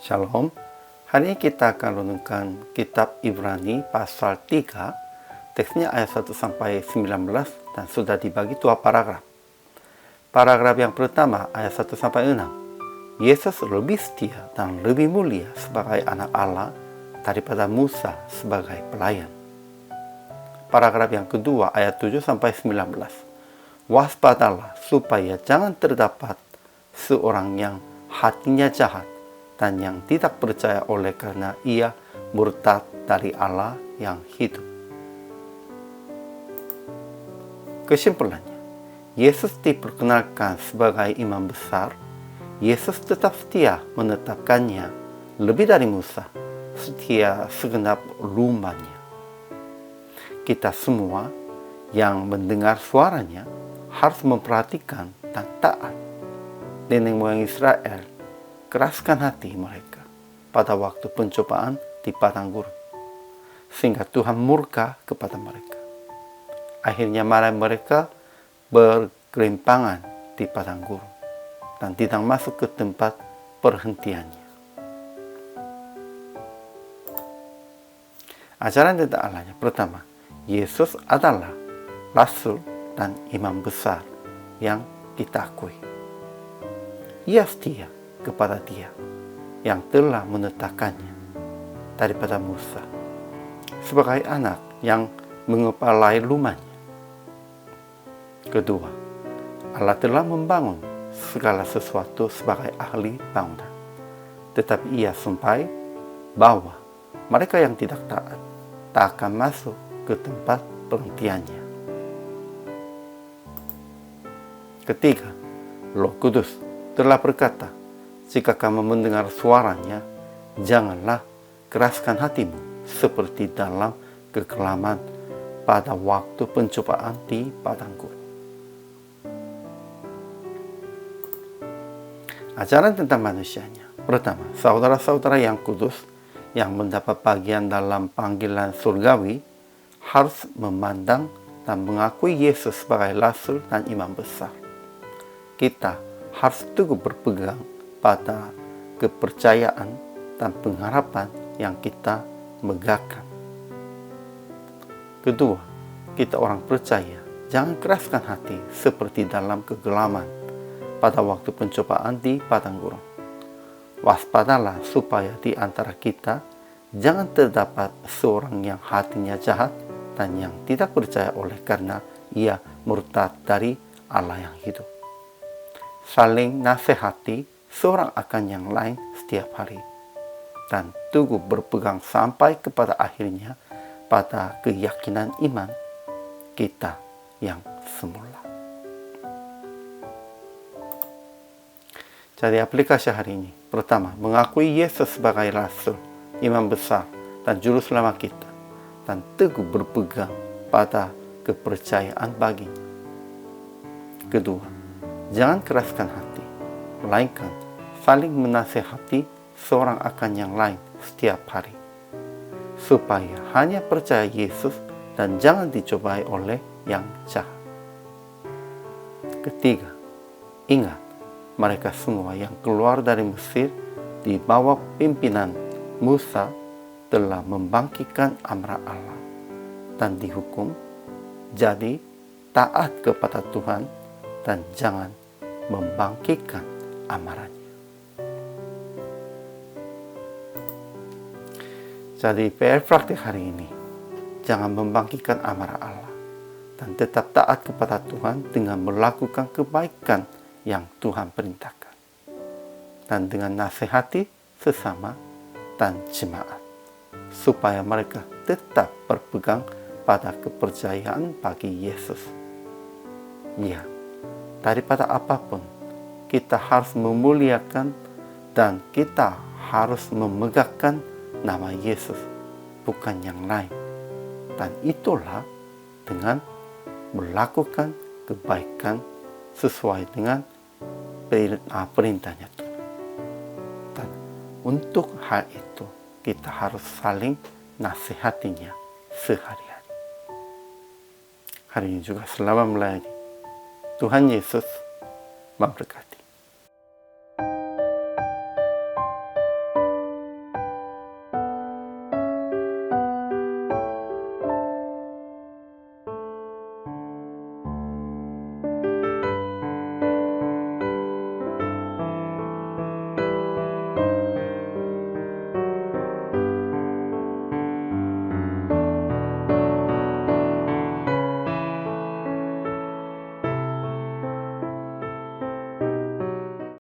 Shalom. Hari ini kita akan renungkan kitab Ibrani pasal 3. Teksnya ayat 1 sampai 19 dan sudah dibagi dua paragraf. Paragraf yang pertama ayat 1 sampai 6. Yesus lebih setia dan lebih mulia sebagai anak Allah daripada Musa sebagai pelayan. Paragraf yang kedua ayat 7 sampai 19. Waspadalah supaya jangan terdapat seorang yang hatinya jahat dan yang tidak percaya oleh karena ia murtad dari Allah yang hidup. Kesimpulannya, Yesus diperkenalkan sebagai imam besar. Yesus tetap setia menetapkannya lebih dari Musa, setia segenap rumahnya. Kita semua yang mendengar suaranya harus memperhatikan dan taat. Nenek moyang Israel keraskan hati mereka pada waktu pencobaan di padang gurun, sehingga Tuhan murka kepada mereka. Akhirnya mereka bergelimpangan di padang gurun dan tidak masuk ke tempat perhentiannya. Ajaran tentang Allahnya. Pertama, Yesus adalah rasul dan imam besar yang kita akui. Ia setia kepada Dia yang telah menetapkannya daripada Musa sebagai anak yang mengepalai rumahnya. Kedua, Allah telah membangun segala sesuatu sebagai ahli bangunan, tetapi Ia sampai bahwa mereka yang tidak taat tak akan masuk ke tempat perhentiannya. Ketiga, Roh Kudus telah berkata, jika kamu mendengar suaranya, janganlah keraskan hatimu seperti dalam kekelaman pada waktu pencobaan di padang gurun. Ajaran tentang manusianya. Pertama, saudara-saudara yang kudus yang mendapat bagian dalam panggilan surgawi harus memandang dan mengakui Yesus sebagai rasul dan imam besar. Kita harus teguh berpegang pada kepercayaan dan pengharapan yang kita megahkan. Kedua, kita orang percaya jangan keraskan hati seperti dalam kegelaman pada waktu pencobaan di padang gurun. Waspadalah supaya di antara kita jangan terdapat seorang yang hatinya jahat dan yang tidak percaya oleh karena ia murtad dari Allah yang hidup. Saling nasihati seorang akan yang lain setiap hari dan teguh berpegang sampai kepada akhirnya pada keyakinan iman kita yang semula. Jadi aplikasi hari ini. Pertama, mengakui Yesus sebagai rasul, imam besar dan juru selamat kita dan teguh berpegang pada kepercayaan baginya. Kedua, jangan keraskan hati, melainkan saling menasihati seorang akan yang lain setiap hari, supaya hanya percaya Yesus dan jangan dicobai oleh yang jahat. Ketiga, ingat mereka semua yang keluar dari Mesir di bawah pimpinan Musa telah membangkitkan amarah Allah dan dihukum. Jadi taat kepada Tuhan dan jangan membangkitkan amarahnya. Jadi PR praktik hari ini, jangan membangkitkan amarah Allah dan tetap taat kepada Tuhan dengan melakukan kebaikan yang Tuhan perintahkan dan dengan nasihati sesama dan jemaat supaya mereka tetap berpegang pada kepercayaan bagi Yesus. Ya, daripada apapun kita harus memuliakan dan kita harus memegahkan nama Yesus, bukan yang lain. Dan itulah dengan melakukan kebaikan sesuai dengan perintahnya Tuhan. Dan untuk hal itu kita harus saling nasihatinya sehari-hari. Hari ini juga selamat melayani. Tuhan Yesus memberkati.